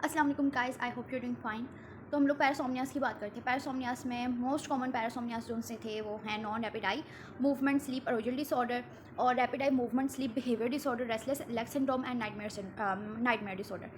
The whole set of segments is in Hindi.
अस्सलाम वालेकुम guys, I hope you doing fine. तो हम लोग पैरासोमनियास की बात करते हैं। पैरासोमनियास में मोस्ट कॉमन पैरासोमनियास जो उनसे थे वो हैं non rapid eye movement sleep arousal disorder और rapid eye movement sleep behaviour disorder, restless leg syndrome and nightmare disorder.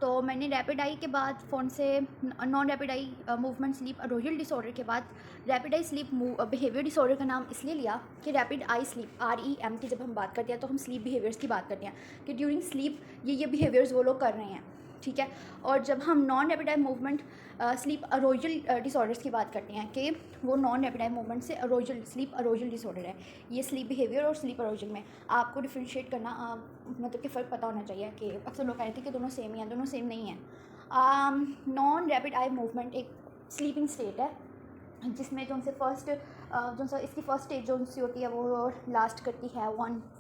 तो मैंने रैपिड आई के बाद फ़ोन से non rapid eye movement sleep arousal disorder के बाद rapid eye sleep behaviour disorder का नाम इसलिए लिया कि रैपिड आई स्लीप REM की जब हम बात करते हैं तो हम स्लीप बिहेवियर्स की बात करते हैं कि ड्यूरिंग स्लीप ये बिहेवियर्स वो लोग कर रहे हैं, ठीक है। और जब हम non rapid eye movement sleep arousal disorders की बात करते हैं कि वो नॉन रैपिड आई मूवमेंट से अरोजल स्लीप अरोजल डिसऑर्डर है। ये स्लीप बिहेवियर और स्लीप अरोजल में आपको डिफ्रेंशिएट करना मतलब कि फ़र्क पता होना चाहिए कि अक्सर लोग कहते हैं कि दोनों सेम ही हैं, दोनों सेम नहीं हैं। नॉन रैपिड आई मूवमेंट एक स्लीपिंग स्टेट है जिसमें जो उनसे इसकी फ़र्स्ट स्टेज जो उनसी होती है वो लास्ट करती है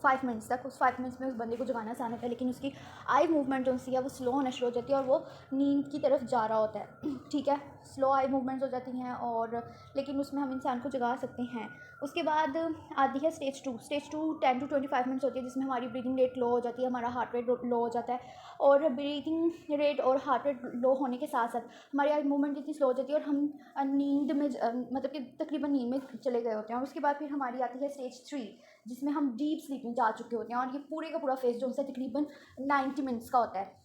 5 मिनट्स तक। उस 5 मिनट्स में उस बंदे को जगाना आसान होता है, लेकिन उसकी आई मूवमेंट जो उनसी है वो स्लो होना शुरू हो जाती है और वो नींद की तरफ जा रहा होता है, ठीक है। स्लो आई मूवमेंट्स हो जाती हैं और लेकिन उसमें हम इंसान को जगा सकते हैं। उसके बाद आती है स्टेज 2। स्टेज 2 10 to 25 मिनट्स होती है जिसमें हमारी ब्रीदिंग रेट लो हो जाती है, हमारा हार्ट रेट लो हो जाता है और ब्रीदिंग रेट और हार्ट रेट लो होने के साथ साथ हमारी आई मूवमेंट इतनी स्लो हो जाती है और हम नींद में मतलब कि तकरीबन नींद में चले गए होते हैं। और उसके बाद फिर हमारी आती है स्टेज 3 जिसमें हम डीप स्लीप में जा चुके होते हैं और ये पूरे का पूरा फेज जो उनसे तकरीबन 90 मिनट्स का होता है।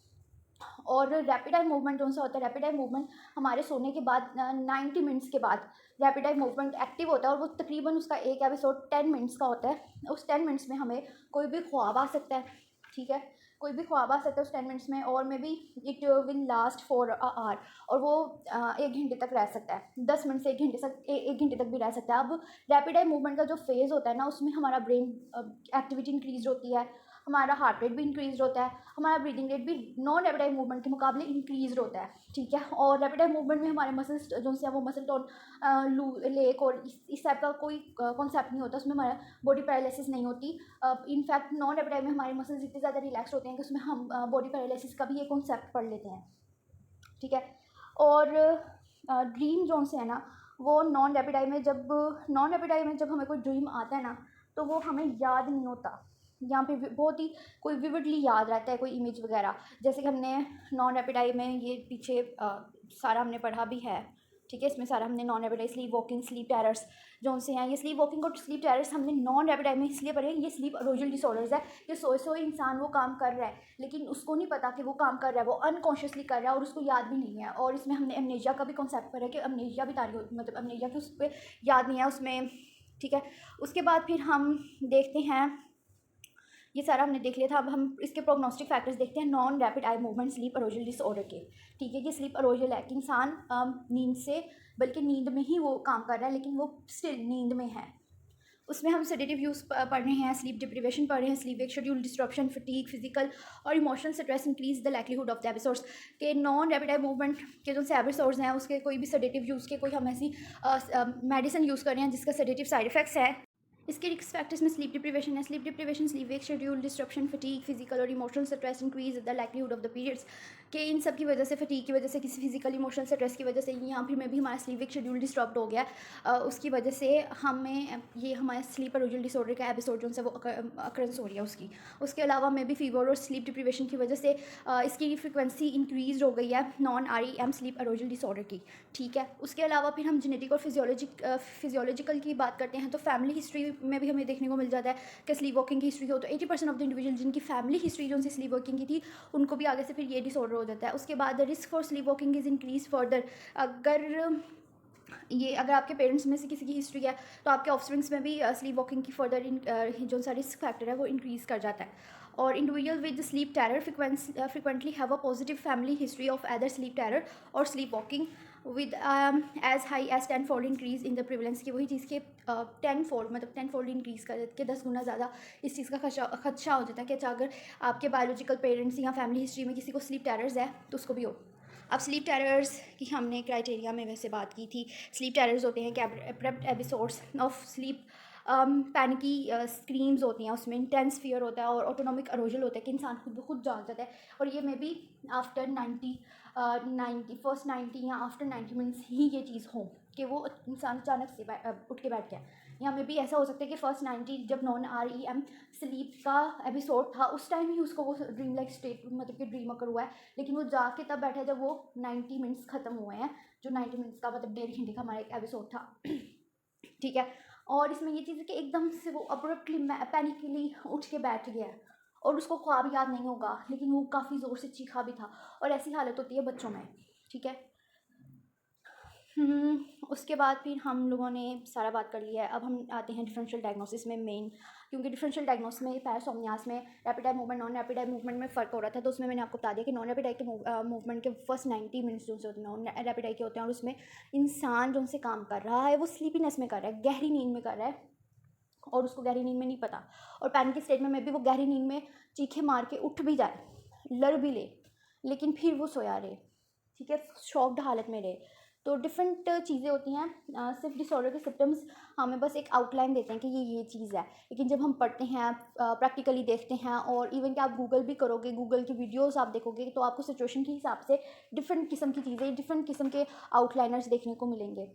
और रैपिड आई मूवमेंट जो सा होता है, रैपिड आई मूवमेंट हमारे सोने के बाद 90 मिनट्स के बाद रैपिड आई मूवमेंट एक्टिव होता है और वो तकरीबन उसका एक एपिसोड 10 मिनट्स का होता है। उस 10 मिनट्स में हमें कोई भी ख्वाब आ सकता है, ठीक है। कोई भी ख्वाब आ सकता है उस 10 मिनट्स में और maybe it will last for hour और वो 1 घंटे तक रह सकता है, 10 मिनट से 1 घंटे तक भी रह सकता है। अब रैपिड आई मूवमेंट का जो फेज़ होता है ना उसमें हमारा ब्रेन एक्टिविटी इंक्रीज होती है, हमारा हार्ट रेट भी इंक्रीज होता है, हमारा ब्रीदिंग रेट भी नॉन रैपिड आई मूवमेंट के मुकाबले इंक्रीज होता है, ठीक है। और रैपिड आई मूवमेंट में हमारे मसल्स जो से वो मसल टोन लेक और इस टाइप का कोई कॉन्सेप्ट नहीं होता, उसमें हमारा बॉडी पैरालिसिस नहीं होती। इनफैक्ट नॉन रैपिड आई में हमारे मसल्स इतने ज़्यादा रिलैक्स होते हैं कि उसमें हम बॉडी पैरालिसिस का भी ये कॉन्सेप्ट पढ़ लेते हैं, ठीक है। और ड्रीम जोन से है ना वो नॉन रैपिड आई में जब हमें कोई ड्रीम आता है ना तो वो हमें याद नहीं होता। यहाँ पे बहुत ही कोई विविडली याद रहता है कोई इमेज वगैरह, जैसे कि हमने नॉन रैपिड आई में ये पीछे सारा हमने पढ़ा भी है, ठीक है। इसमें सारा हमने non rapid eye sleep walking sleep terrors जो उनसे हैं, ये स्लीप वॉकिंग और स्लीप टेरर्स हमने नॉन रैपिड आई में इसलिए पढ़े ये स्लीप अरोजल डिसऑर्डर्स है। ये सोए इंसान वो काम कर रहा है लेकिन उसको नहीं पता कि वो काम कर रहा है, वो अनकॉन्शियसली कर रहा है और उसको याद भी नहीं है। और इसमें हमने अमनेशिया का भी कॉन्सेप्ट पढ़ा है कि अमनेशिया भी तारी मतलब अमनेशिया की उस पर याद नहीं है उसमें, ठीक है। उसके बाद फिर हम देखते हैं, ये सारा हमने देख लिया था। अब हम इसके प्रोग्नोस्टिक फैक्टर्स देखते हैं non rapid eye movement sleep arousal disorder के, ठीक है। ये स्लीप अरोजल है कि इंसान नींद से बल्कि नींद में ही वो काम कर रहा है लेकिन वो स्टिल नींद में है। उसमें हम सेडेटिव यूज़ पढ़ रहे हैं, स्लीप डिप्रीवेशन पढ़ रहे हैं, sleep wake schedule disruption, fatigue, physical और emotional stress increase the likelihood of the episodes के नॉन रैपिड आई मूवमेंट के जो एपिसोड्स हैं उसके कोई भी सेडेटिव यूज़ के कोई हम ऐसी मेडिसिन यूज़ कर रहे हैं जिसका सेडेटिव साइड इफेक्ट्स है। इसके रिस्क फैक्टर्स में स्लीप डिप्रीवेशन है, sleep deprivation, sleep wake schedule disruption, fatigue, physical और emotional stress increase the likelihood of the periods के इन सब की वजह से, फटीग की वजह से, किसी फिजिकल इमोशनल स्ट्रेस की वजह से यहाँ फिर में भी हमारा स्लीप वेक शेड्यूल डिस्टर्ब हो गया, उसकी वजह से हमें ये हमारे स्लीप अरोजल डिसऑर्डर का एपिसोड जो है वो अक्रंस हो रही है उसकी। उसके अलावा में भी फीवर और स्लीप डिप्रीवेशन की वजह से इसकी फ्रिक्वेंसी इंक्रीज हो गई है non REM sleep arousal disorder की, ठीक है। उसके अलावा फिर हम जेनेटिक और फिजियोलॉजिकल की बात करते हैं तो फैमिली हिस्ट्री में भी हमें देखने को मिल जाता है कि स्लीप वॉकिंग की हिस्ट्री हो तो 80% ऑफ द इंडिविजुअल जिनकी फैमिली हिस्ट्री जो उनसे स्लीप वॉकिंग की थी उनको भी आगे से फिर ये डिसऑर्डर हो जाता है। उसके बाद risk for sleep walking is increase further, अगर आपके पेरेंट्स में से किसी की हिस्ट्री है तो आपके ऑफस्प्रिंग्स में भी स्लीप वॉकिंग की फर्दर जो सा रिस्क फैक्टर है वो इंक्रीज़ कर जाता है। और individual with sleep terror frequently have a positive family history of either sleep terror और sleep walking with as high as 10 fold increase in the prevalence की, वही चीज़ के 10 फोल्ड मतलब 10 फोल्ड इंक्रीज़ कर के 10 गुना ज़्यादा इस चीज़ का खदशा हो जाता है कि अच्छा अगर आपके बायोलॉजिकल पेरेंट्स या फैमिली हिस्ट्री में किसी को स्लीप टेरर्स है तो उसको भी हो। अब स्लीप टेरर्स की हमने क्राइटेरिया में वैसे बात की थी। स्लीप टेरर्स होते हैं कि abrupt episodes of sleep, panicky screams होती हैं, उसमें इंटेंस फियर होता है और ऑटोनॉमिक अरोजल होता है कि इंसान खुद ब खुद जाग जाता है और ये मे बी आफ्टर 90 या आफ्टर 90 मिनट्स ही ये चीज़ हो कि वो इंसान अचानक से उठ के बैठ गया, या मे भी ऐसा हो सकता है कि फर्स्ट 90 जब नॉन REM स्लीप का एपिसोड था उस टाइम ही उसको वो ड्रीम लाइक स्टेट मतलब कि ड्रीम अकर हुआ है, लेकिन वो जाके तब बैठा है जब वो 90 मिनट्स ख़त्म हुए हैं, जो 90 मिनट्स का मतलब 1.5 घंटे का हमारा एक एपिसोड था। ठीक है। और इसमें ये चीज़ है कि एकदम से वो अब्रप्टली पैनिकली उठ के बैठ गया है और उसको ख्वाब याद नहीं होगा, लेकिन वो काफ़ी ज़ोर से चीखा भी था, और ऐसी हालत होती है बच्चों में। ठीक है। उसके बाद फिर हम लोगों ने सारा बात कर लिया है। अब हम आते हैं डिफरेंशियल डायग्नोसिस में मेन, क्योंकि डिफरेंशियल डायग्नोसिस में पैरासोमनियास में rapid eye movement non rapid eye movement में फ़र्क हो रहा था, तो उसमें मैंने आपको बता दिया कि नॉन रैपिड आई के मूवमेंट के फर्स्ट 90 मिनट्स जो होते हैं नॉन रैपिड आई के होते हैं, और उसमें इंसान जो उनसे काम कर रहा है वो स्लीपीनेस में कर रहा है, गहरी नींद में कर रहा है, और उसको गहरी नींद में नहीं पता, और पैनिक स्टेट में भी वो गहरी नींद में चीखे मार के उठ भी जाए, लड़ भी ले, लेकिन फिर वो सोया रहे। ठीक है, शॉक्ड हालत में रहे। तो डिफरेंट चीज़ें होती हैं। सिर्फ डिसऑर्डर के सिम्टम्स हमें बस एक आउटलाइन देते हैं कि ये चीज़ है, लेकिन जब हम पढ़ते हैं, प्रैक्टिकली देखते हैं, और इवन कि आप गूगल भी करोगे, गूगल की वीडियोस आप देखोगे, तो आपको सिचुएशन के हिसाब से डिफरेंट किस्म की चीज़ें, डिफरेंट किस्म के आउटलाइनर्स देखने को मिलेंगे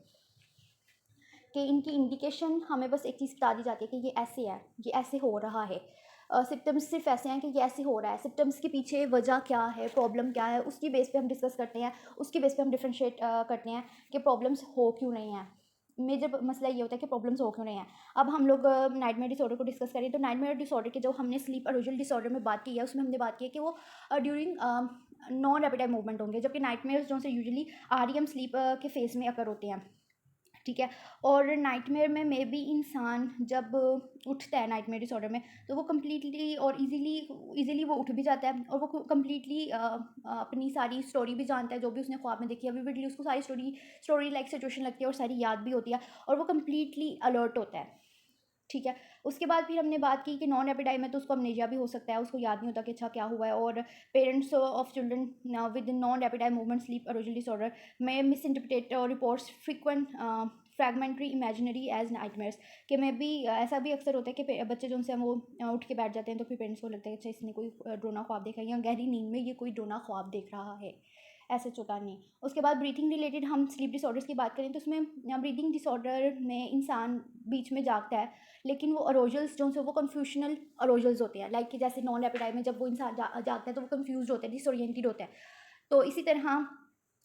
कि इनकी इंडिकेशन हमें बस एक चीज़ बता दी जाती है कि ये ऐसे है, ये ऐसे हो रहा है। सिम्टम्स सिर्फ ऐसे हैं कि ये ऐसे हो रहा है, सिम्टम्स के पीछे वजह क्या है, प्रॉब्लम क्या है, उसकी बेस पे हम डिस्कस करते हैं, उसकी बेस पे हम डिफ्रेंशिएट करते हैं कि प्रॉब्लम्स हो क्यों नहीं हैं। मेजर मसला ये होता है कि प्रॉब्लम्स हो क्यों नहीं है। अब हम लोग नाइटमेयर डिसऑर्डर को डिस्कस करें, तो नाइटमेयर डिसऑर्डर के जो हमने स्लीप अरोजल डिसऑर्डर में बात की है, उसमें हमने बात की है कि वो during non rapid eye movement होंगे, जबकि नाइटमेयर्स जो से यूजुअली REM स्लीप के फेज में अकर होते हैं। ठीक है। और नाइटमेयर में मे बी इंसान जब उठता है नाइटमेयर डिसऑर्डर में, तो वो कम्प्लीटली और इजीली वो उठ भी जाता है, और वो कम्प्लीटली अपनी सारी स्टोरी भी जानता है, जो भी उसने ख्वाब में देखी है विविडली उसको सारी स्टोरी लाइक सिचुएशन लगती है, और सारी याद भी होती है, और वो कम्प्लीटली अलर्ट होता है। ठीक है। उसके बाद फिर हमने बात की कि नॉन रैपिड आई में तो उसको अमनेशिया भी हो सकता है, उसको याद नहीं होता कि अच्छा क्या हुआ है, और parents of children with non rapid eye movement sleep arousal disorder में misinterpret reports frequent fragmentary imaginary as nightmares, कि मैं भी ऐसा भी अक्सर होता है कि बच्चे जो उनसे वो उठ के बैठ जाते हैं, तो फिर पेरेंट्स को लगता है कि अच्छा इसने कोई ड्रोना ख्वाब देखा है, या गहरी नींद में ये कोई ड्रोना ख्वाब देख रहा है, ऐसे चौथा नहीं। उसके बाद ब्रीथिंग रिलेटेड हम स्लीप डिसऑर्डर्स की बात करें, तो उसमें ब्रीथिंग डिसऑर्डर में इंसान बीच में जागता है, लेकिन वो अरोजल्स जो हैं वो कन्फ्यूशनल अरोजल्स होते हैं, लाइक कि जैसे नॉन रैपिड आई में जब वो इंसान जागता है तो वो कन्फ्यूज होता है, डिसोरिएंटेड होता है। तो इसी तरह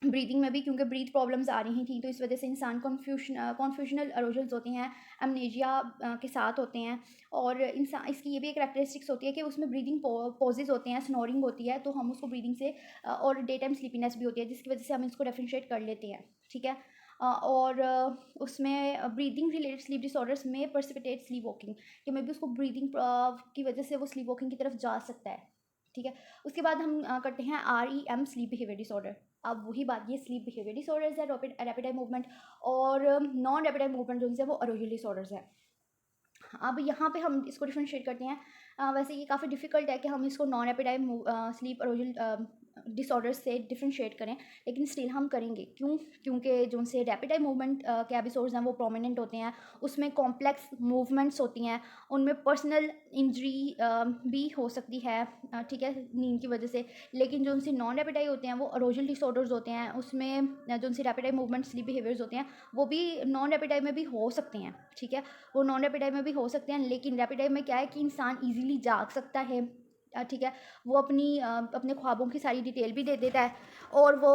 ब्रीदिंग में भी, क्योंकि ब्रीथ प्रॉब्लम्स आ रही थी, तो इस वजह से इंसान कॉन्फ्यूशनल अरोजल्स होती हैं, एमनेजिया के साथ होते हैं, और इंसान इसकी ये भी एक करेक्टरिस्टिक्स होती है कि उसमें ब्रीदिंग पॉजेज होते हैं, स्नोरिंग होती है, तो हम उसको ब्रीदिंग से और डे टाइम स्लीपीनेस भी होती है, जिसकी वजह से हम इसको डिफरेंशिएट कर लेते हैं। ठीक है। और उसमें ब्रीदिंग रिलेटेड स्लीप डिसऑर्डर्स में प्रेसिपिटेट स्लीप वॉकिंग, कि मे भी उसको ब्रीदिंग की वजह से वो स्लीप वॉकिंग की तरफ जा सकता है। ठीक है। उसके बाद हम करते हैं REM स्लीप बिहेवियर डिसऑर्डर। अब वही बात, ये स्लीप बिहेवियर डिसऑर्डर्स है, रैपिड आई मूवमेंट, और नॉन रैपिड आई मूवमेंट जो है वो अरोजल डिसऑर्डर्स है। अब यहाँ पे हम इसको डिफ्रेंशिएट करते हैं। वैसे ये काफ़ी डिफ़िकल्ट है कि हम इसको non rapid eye sleep arousal disorders से डिफ्रेंशिएट करें, लेकिन स्टिल हम करेंगे। क्यों? क्योंकि जो उनसे रैपिड आई मूवमेंट के एपिसोड्स हैं वो प्रोमिनेंट होते हैं, उसमें कॉम्प्लेक्स मूवमेंट्स होती हैं, उनमें पर्सनल इंजरी भी हो सकती है, ठीक है, नींद की वजह से। लेकिन जो उनसे नॉन रैपिड आई होते हैं वो अरोजल डिसऑर्डर्स होते हैं, उसमें जो उनसे rapid eye movement sleep behaviours होते हैं वो भी नॉन रैपिड आई में भी हो सकते हैं। ठीक है। वो नॉन रैपिड आई में भी हो सकते हैं, लेकिन रैपिड आई में क्या है कि इंसान ईजिली जाग सकता है। ठीक है। वो अपने ख्वाबों की सारी डिटेल भी दे देता है, और वो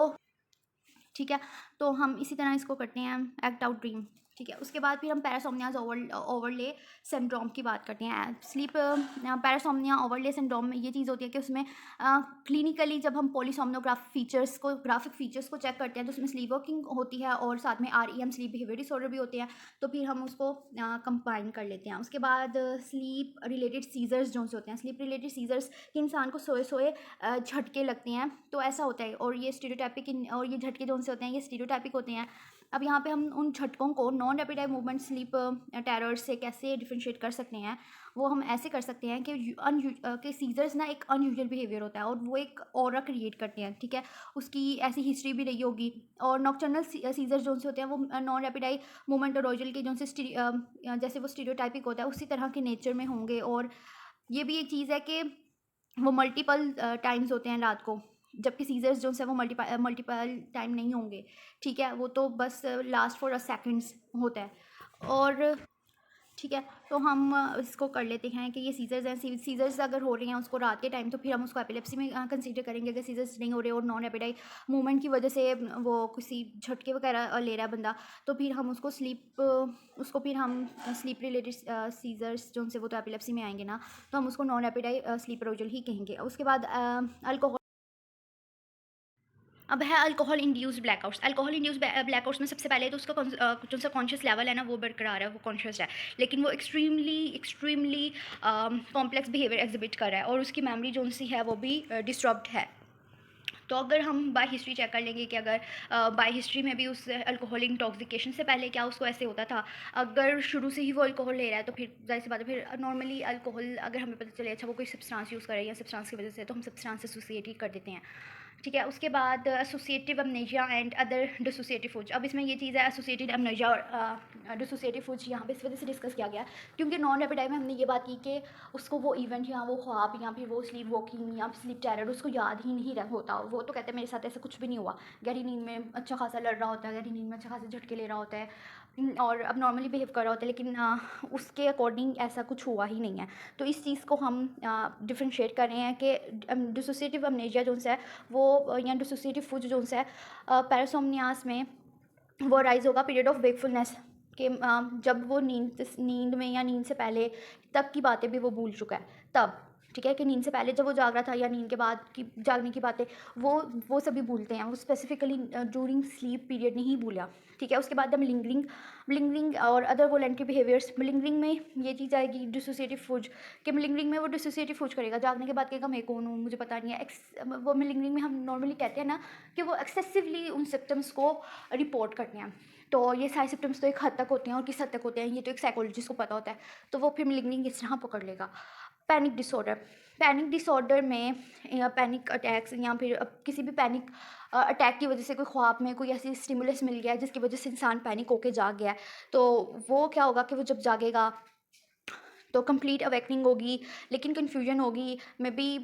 ठीक है। तो हम इसी तरह इसको करते हैं एक्ट आउट ड्रीम। ठीक है। उसके बाद फिर हम पैरासोमनियाज ओवरले सिंड्रोम की बात करते हैं। स्लीप पैरासोमनिया ओवरले सिंड्रोम में ये चीज़ होती है कि उसमें क्लिनिकली जब हम ग्राफिक फीचर्स को चेक करते हैं, तो उसमें स्लीप वर्किंग होती है, और साथ में REM स्लीप बिहेवियर डिसऑर्डर भी होते हैं, तो फिर हम उसको कंबाइन कर लेते हैं। उसके बाद स्लीप रिलेटेड सीजर्स जो होते हैं, स्लीप रिलेटेड सीजर्स कि इंसान को सोए सोए झटके लगते हैं, तो ऐसा होता है, और ये स्टीरियोटाइपिक, और ये झटके जो होते हैं ये स्टीरियोटाइपिक होते हैं। अब यहाँ पे हम उन झटकों को non rapid eye movement sleep terror से कैसे डिफरेंशिएट कर सकते हैं, वो हम ऐसे कर सकते हैं कि सीजर्स ना एक अनयूजुअल बिहेवियर होता है, और वो एक ऑरा क्रिएट करते हैं। ठीक है। उसकी ऐसी हिस्ट्री भी रही होगी। और नॉक्टर्नल सीजर्स जो से होते हैं वो नॉन रैपिड आई मूवमेंट और रोजल के जो से जैसे वो स्टीरियोटाइपिक होता है उसी तरह के नेचर में होंगे। और ये भी एक चीज़ है कि वो मल्टीपल टाइम्स होते हैं रात को, जबकि सीजर्स जो है वो मल्टीपल टाइम नहीं होंगे। ठीक है। वो तो बस लास्ट फॉर अ सेकंड्स होता है। और ठीक है। तो हम इसको कर लेते हैं कि ये सीजर्स हैं, सीजर्स अगर हो रहे हैं उसको रात के टाइम, तो फिर हम उसको एपिलेप्सी में कंसीडर करेंगे। अगर सीजर्स नहीं हो रहे और नॉन एपेटाइट मूवमेंट की वजह से वो किसी झटके वगैरह ले रहा है बंदा, तो फिर हम उसको फिर हम स्लीप रिलेटेड सीजर्स जो उनसे वो तो एपिलेप्सी में आएंगे ना, तो हम उसको नॉन एपेटाइट स्लीप एरोजल ही कहेंगे। उसके बाद अल्कोहल। अब है alcohol induced blackouts. Alcohol induced blackouts में सबसे पहले तो उसका जो सा कॉन्शियस लेवल है ना वो बरकरार है, वो कॉन्शियस है, लेकिन वो एक्सट्रीमली कॉम्प्लेक्स बिहेवियर एग्जिबिट कर रहा है और उसकी मेमोरी जो सी है वो भी डिस्टर्ब्ड है। तो अगर हम बाय हिस्ट्री चेक कर लेंगे कि अगर बाय हिस्ट्री में भी उस अल्कोहल इंटॉक्सिकेशन से पहले क्या उसको ऐसे होता था, अगर शुरू से ही वो अल्कोहल ले रहा है तो फिर जाहिर सी बात है, फिर नॉर्मली अल्कोहल अगर हमें पता चले अच्छा वो कोई सब्सटेंस यूज़ कर रहा है या सब्सटेंस की वजह से, तो हम सब्सटेंस एसोसिएट ही कर देते हैं। ठीक है। उसके बाद associative amnesia and other dissociative food. अब इसमें ये चीज़ है एसोसिएटेड अमनेशिया और डिसोसिएटिव फूड यहाँ पे इस वजह से डिस्कस किया गया क्योंकि नॉन रेपिड आई में हमने ये बात की कि उसको वो इवेंट या वो ख्वाब या फिर वो स्लीप वॉकिंग या स्लीप टेरर उसको याद ही नहीं होता। वो तो कहते हैं मेरे साथ ऐसा कुछ भी नहीं हुआ, गहरी नींद में अच्छा खासा लड़ रहा होता है, गहरी नींद में अच्छा खासा झटके ले रहा होता है और अब नॉर्मली बिहेव कर रहा होता है, लेकिन उसके अकॉर्डिंग ऐसा कुछ हुआ ही नहीं है। तो इस चीज़ को हम डिफ्रेंशिएट कर रहे हैं कि डिसोसिएटिव अमनेशिया जो है वो या डिसोसिएटिव फूड जो है पैरासोमनियास में वो राइज होगा पीरियड ऑफ वेकफुलनेस के जब वो नींद में या नींद से पहले तब की बातें भी वो भूल चुका है तब। ठीक है कि नींद से पहले जब वो जाग रहा था या नींद के बाद की जागने की बातें वो सभी भूलते हैं, वो स्पेसिफिकली ड्यूरिंग स्लीप पीरियड नहीं भूला। ठीक है। उसके बाद मिलिंगरिंग और अदर वोलेंट्री बिहेवियर्स। मिलिंगरिंग में ये चीज़ आएगी डिसोसिएटिव फूड कि मिलिंगरिंग में वो डिसोसिएटिव फूड करेगा, जागने के बाद कहेगा मैं कौन हूँ मुझे पता नहीं है। वो मिलिंगरिंग में हम नॉर्मली कहते हैं ना कि वो एक्सेसिवली उन सिम्टम्स को रिपोर्ट करते हैं। तो ये सारे सिम्टम्स तो एक हद तक होते हैं और किस हद तक होते हैं ये तो एक साइकोलॉजिस्ट को पता होता है, तो वो फिर मिलिंगरिंग इस तरह पकड़ लेगा। पैनिक डिसऑर्डर में या पैनिक अटैक्स या फिर किसी भी पैनिक अटैक की वजह से कोई ख्वाब में कोई ऐसी स्टिमुलस मिल गया है जिसकी वजह से इंसान पैनिक होके जाग गया है, तो वो क्या होगा कि वो जब जागेगा तो कंप्लीट अवेकनिंग होगी, लेकिन कन्फ्यूजन होगी, मे बी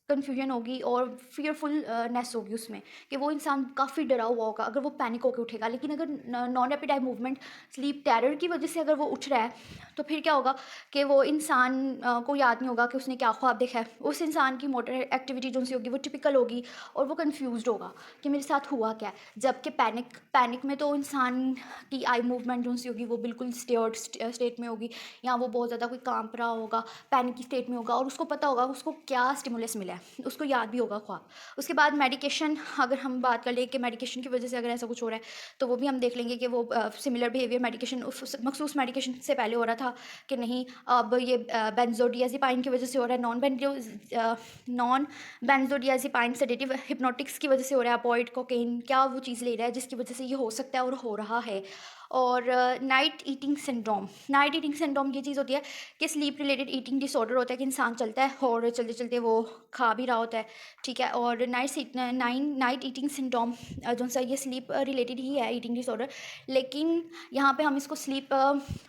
कन्फ्यूजन होगी और फियरफुलनेस होगी उसमें कि वो इंसान काफ़ी डरा हुआ होगा अगर वो पैनिक होकर उठेगा। लेकिन अगर non rapid eye movement sleep terror की वजह से अगर वो उठ रहा है तो फिर क्या होगा कि वो इंसान को याद नहीं होगा कि उसने क्या ख्वाब देखा है। उस इंसान की मोटर एक्टिविटी जो सी होगी वो टिपिकल होगी और वो कन्फ्यूज होगा कि मेरे साथ हुआ क्या है। जबकि पैनिक में तो इंसान की आई मूवमेंट जो सी होगी वो बिल्कुल स्टेयर्ड स्टेट में होगी या वो बहुत ज़्यादा कोई कांप रहा होगा, पैनिक की स्टेट में होगा और उसको पता होगा उसको क्या स्टिमुलस मिला है, उसको याद भी होगा ख्वाब। उसके बाद मेडिकेशन, अगर हम बात कर लें कि मेडिकेशन की वजह से अगर ऐसा कुछ हो रहा है तो वो भी हम देख लेंगे कि वो सिमिलर बिहेवियर मेडिकेशन मखसूस मेडिकेशन से पहले हो रहा था कि नहीं, अब ये बेंजोडियाज़ेपाइन की वजह से हो रहा है, नॉन बेंजोडियाज़ेपाइन सेडेटिव हिप्नोटिक्स की वजह से हो रहा है, अपॉइड कोकेन क्या वो चीज़ ले रहा है जिसकी वजह से ये हो सकता है और हो रहा है। और नाइट ईटिंग सिंड्रोम ये चीज़ होती है कि स्लीप रिलेटेड ईटिंग डिसऑर्डर होता है कि इंसान चलता है और चलते चलते वो खा भी रहा होता है। ठीक है। और नाइट ईटिंग सिंड्रोम जो सा ये स्लीप रिलेटेड ही है ईटिंग डिसऑर्डर, लेकिन यहाँ पे हम इसको स्लीप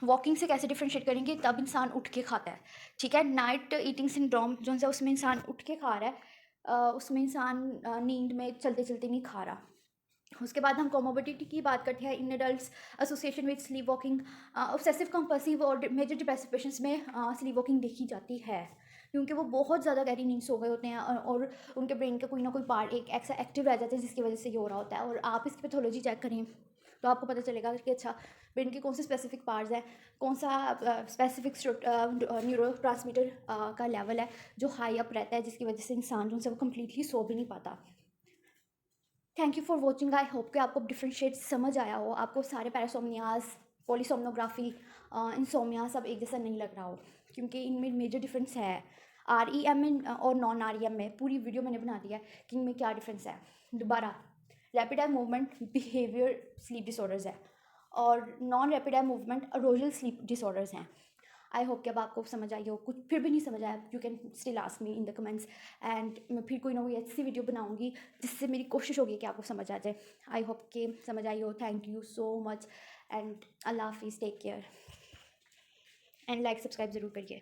वॉकिंग से कैसे डिफ्रेंशिएट करेंगे, तब इंसान उठ के खाता है। ठीक है। नाइट ईटिंग सिंड्रोम जो सा उसमें इंसान उठ के खा रहा है, उसमें इंसान नींद में चलते चलते नहीं खा रहा। उसके बाद हम कोमोबिडिटी की बात करते हैं in adults association with sleep walking. Obsessive compulsive और मेजर डिप्रेसिव पेशेंट्स में स्लीप वॉकिंग देखी जाती है क्योंकि वो बहुत ज़्यादा गहरी नींद सो गए होते हैं और उनके ब्रेन का कोई ना कोई पार्ट एक ऐसा एक्टिव रह जाता है जिसकी वजह से ये हो रहा होता है। और आप इसकी पैथोलॉजी चेक करें तो आपको पता चलेगा कि अच्छा ब्रेन के कौन से स्पेसिफिक पार्ट्स हैं, कौन सा स्पेसिफिक न्यूरो ट्रांसमीटर का लेवल है जो हाई अप रहता है जिसकी वजह से इंसान जो है वो कम्प्लीटली सो भी नहीं पाता। Thank you for watching. I hope कि आपको डिफरेंशिएट समझ आया हो, आपको सारे पैरासोमनियाज, पॉलीसोमनोग्राफी, इंसोमिया सब एक जैसा नहीं लग रहा हो क्योंकि इनमें मेजर डिफरेंस है। REM में और नॉन REM में पूरी वीडियो मैंने बना दिया है कि इनमें क्या डिफरेंस है। दोबारा, rapid eye movement behaviour sleep disorders है और non rapid eye movement arousal sleep disorders हैं। आई होप कि अब आपको समझ आई हो। कुछ फिर भी नहीं समझ आया, you can still ask me in the comments and मैं फिर कोई ना कोई ऐसी वीडियो बनाऊंगी जिससे मेरी कोशिश होगी कि आपको समझ आ जाए। आई होप कि समझ आई हो। Thank you so much and अल्लाह हाफिज़, take care and like subscribe ज़रूर करिए।